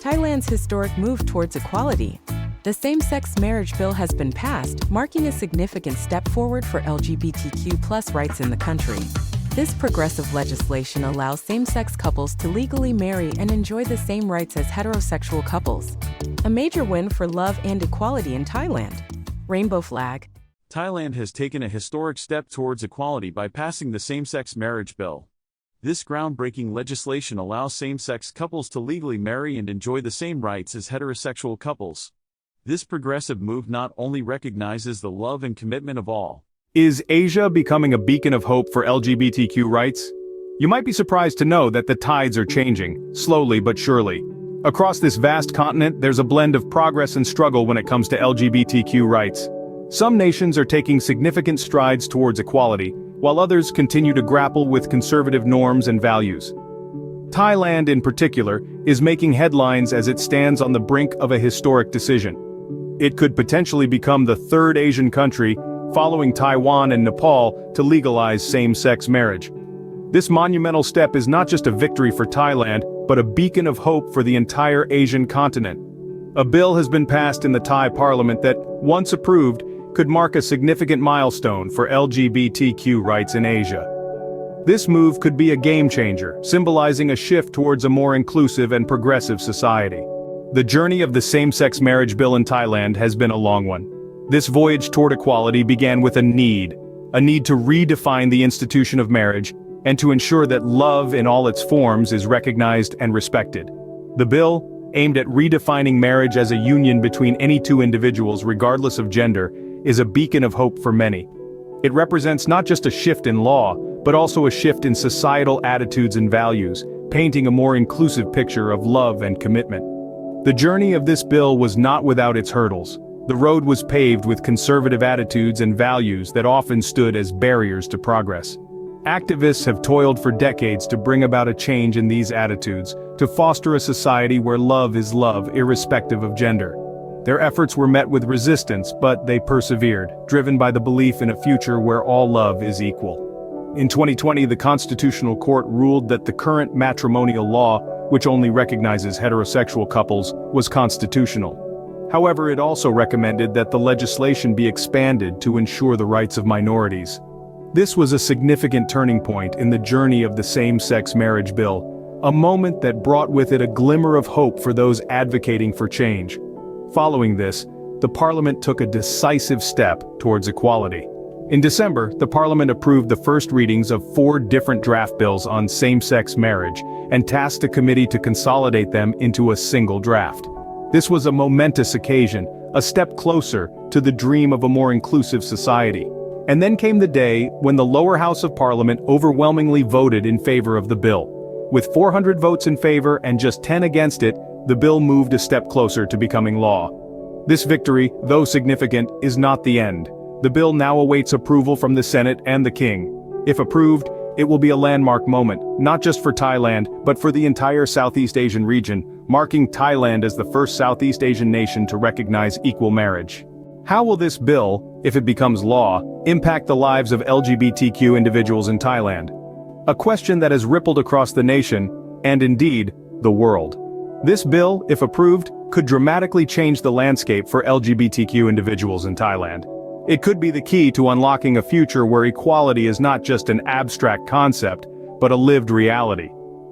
Thailand's historic move towards equality. The same-sex marriage bill has been passed, marking a significant step forward for LGBTQ+ rights in the country. This progressive legislation allows same-sex couples to legally marry and enjoy the same rights as heterosexual couples. A major win for love and equality in Thailand. Rainbow flag. Thailand has taken a historic step towards equality by passing the same-sex marriage bill. This groundbreaking legislation allows same-sex couples to legally marry and enjoy the same rights as heterosexual couples. This progressive move not only recognizes the love and commitment of all. Is Asia becoming a beacon of hope for LGBTQ rights? You might be surprised to know that the tides are changing, slowly but surely. Across this vast continent, there's a blend of progress and struggle when it comes to LGBTQ rights. Some nations are taking significant strides towards equality, while others continue to grapple with conservative norms and values. Thailand, in particular, is making headlines as it stands on the brink of a historic decision. It could potentially become the third Asian country, following Taiwan and Nepal, to legalize same-sex marriage. This monumental step is not just a victory for Thailand, but a beacon of hope for the entire Asian continent. A bill has been passed in the Thai parliament that, once approved, could mark a significant milestone for LGBTQ rights in Asia. This move could be a game-changer, symbolizing a shift towards a more inclusive and progressive society. The journey of the same-sex marriage bill in Thailand has been a long one. This voyage toward equality began with a need to redefine the institution of marriage and to ensure that love in all its forms is recognized and respected. The bill, aimed at redefining marriage as a union between any two individuals regardless of gender, is a beacon of hope for many. It represents not just a shift in law, but also a shift in societal attitudes and values, painting a more inclusive picture of love and commitment. The journey of this bill was not without its hurdles. The road was paved with conservative attitudes and values that often stood as barriers to progress. Activists have toiled for decades to bring about a change in these attitudes, to foster a society where love is love irrespective of gender. Their efforts were met with resistance, but they persevered, driven by the belief in a future where all love is equal. In 2020, the Constitutional Court ruled that the current matrimonial law, which only recognizes heterosexual couples, was constitutional. However, it also recommended that the legislation be expanded to ensure the rights of minorities. This was a significant turning point in the journey of the same-sex marriage bill, a moment that brought with it a glimmer of hope for those advocating for change. Following this, the parliament took a decisive step towards equality. In December, the parliament approved the first readings of 4 different draft bills on same-sex marriage and tasked a committee to consolidate them into a single draft. This was a momentous occasion, a step closer to the dream of a more inclusive society. And then came the day when the lower house of parliament overwhelmingly voted in favor of the bill. With 400 votes in favor and just 10 against it, the bill moved a step closer to becoming law. This victory, though significant, is not the end. The bill now awaits approval from the Senate and the King. If approved, it will be a landmark moment, not just for Thailand, but for the entire Southeast Asian region, marking Thailand as the first Southeast Asian nation to recognize equal marriage. How will this bill, if it becomes law, impact the lives of LGBTQ individuals in Thailand? A question that has rippled across the nation, and indeed, the world. This bill, if approved, could dramatically change the landscape for LGBTQ individuals in Thailand. It could be the key to unlocking a future where equality is not just an abstract concept, but a lived reality.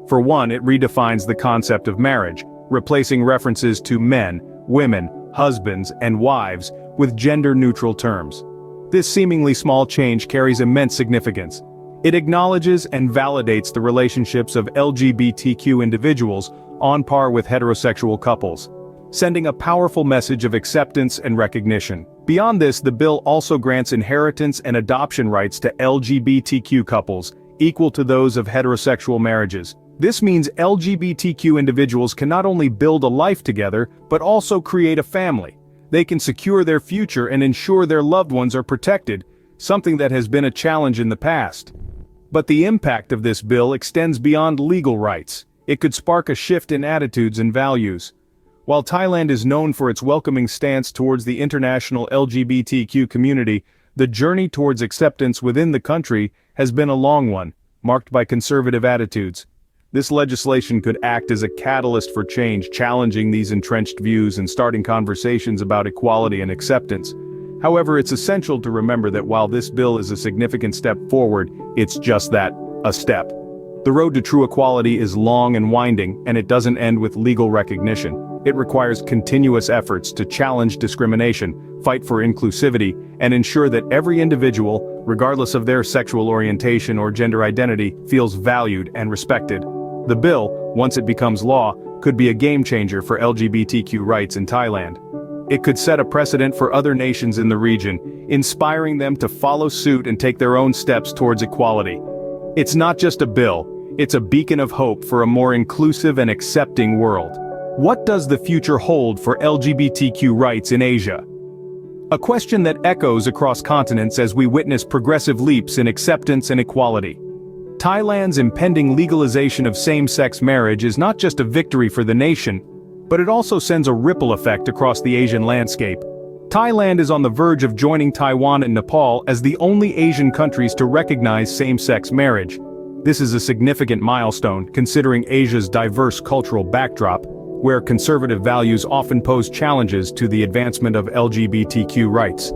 For one, it redefines the concept of marriage, replacing references to men, women, husbands, and wives with gender-neutral terms. This seemingly small change carries immense significance. It acknowledges and validates the relationships of LGBTQ individuals on par with heterosexual couples, sending a powerful message of acceptance and recognition. Beyond this, the bill also grants inheritance and adoption rights to LGBTQ couples, equal to those of heterosexual marriages. This means LGBTQ individuals can not only build a life together, but also create a family. They can secure their future and ensure their loved ones are protected, something that has been a challenge in the past. But the impact of this bill extends beyond legal rights. It could spark a shift in attitudes and values. While Thailand is known for its welcoming stance towards the international LGBTQ community, the journey towards acceptance within the country has been a long one, marked by conservative attitudes. This legislation could act as a catalyst for change, challenging these entrenched views and starting conversations about equality and acceptance. However, it's essential to remember that while this bill is a significant step forward, it's just that, a step. The road to true equality is long and winding, and it doesn't end with legal recognition. It requires continuous efforts to challenge discrimination, fight for inclusivity, and ensure that every individual, regardless of their sexual orientation or gender identity, feels valued and respected. The bill, once it becomes law, could be a game changer for LGBTQ rights in Thailand. It could set a precedent for other nations in the region, inspiring them to follow suit and take their own steps towards equality. It's not just a bill, it's a beacon of hope for a more inclusive and accepting world. What does the future hold for LGBTQ rights in Asia? A question that echoes across continents as we witness progressive leaps in acceptance and equality. Thailand's impending legalization of same-sex marriage is not just a victory for the nation, but it also sends a ripple effect across the Asian landscape. Thailand is on the verge of joining Taiwan and Nepal as the only Asian countries to recognize same-sex marriage. This is a significant milestone, considering Asia's diverse cultural backdrop, where conservative values often pose challenges to the advancement of LGBTQ rights.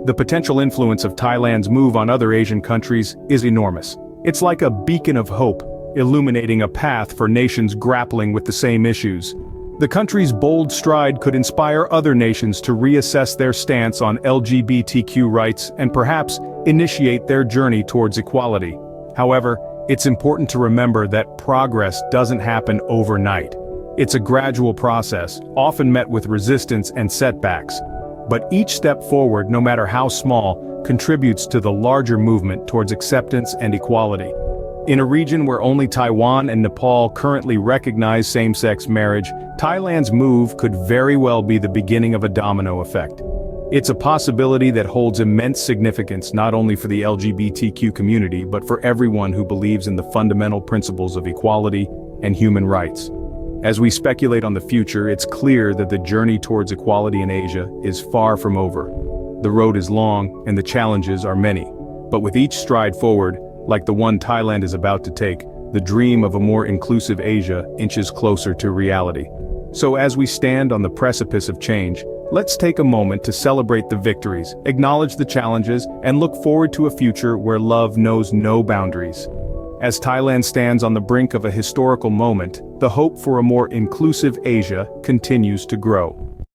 The potential influence of Thailand's move on other Asian countries is enormous. It's like a beacon of hope, illuminating a path for nations grappling with the same issues. The country's bold stride could inspire other nations to reassess their stance on LGBTQ rights and perhaps initiate their journey towards equality. However, it's important to remember that progress doesn't happen overnight. It's a gradual process, often met with resistance and setbacks. But each step forward, no matter how small, contributes to the larger movement towards acceptance and equality. In a region where only Taiwan and Nepal currently recognize same-sex marriage, Thailand's move could very well be the beginning of a domino effect. It's a possibility that holds immense significance not only for the LGBTQ community but for everyone who believes in the fundamental principles of equality and human rights. As we speculate on the future, it's clear that the journey towards equality in Asia is far from over. The road is long and the challenges are many. But with each stride forward, like the one Thailand is about to take, the dream of a more inclusive Asia inches closer to reality. So as we stand on the precipice of change, let's take a moment to celebrate the victories, acknowledge the challenges, and look forward to a future where love knows no boundaries. As Thailand stands on the brink of a historical moment, the hope for a more inclusive Asia continues to grow.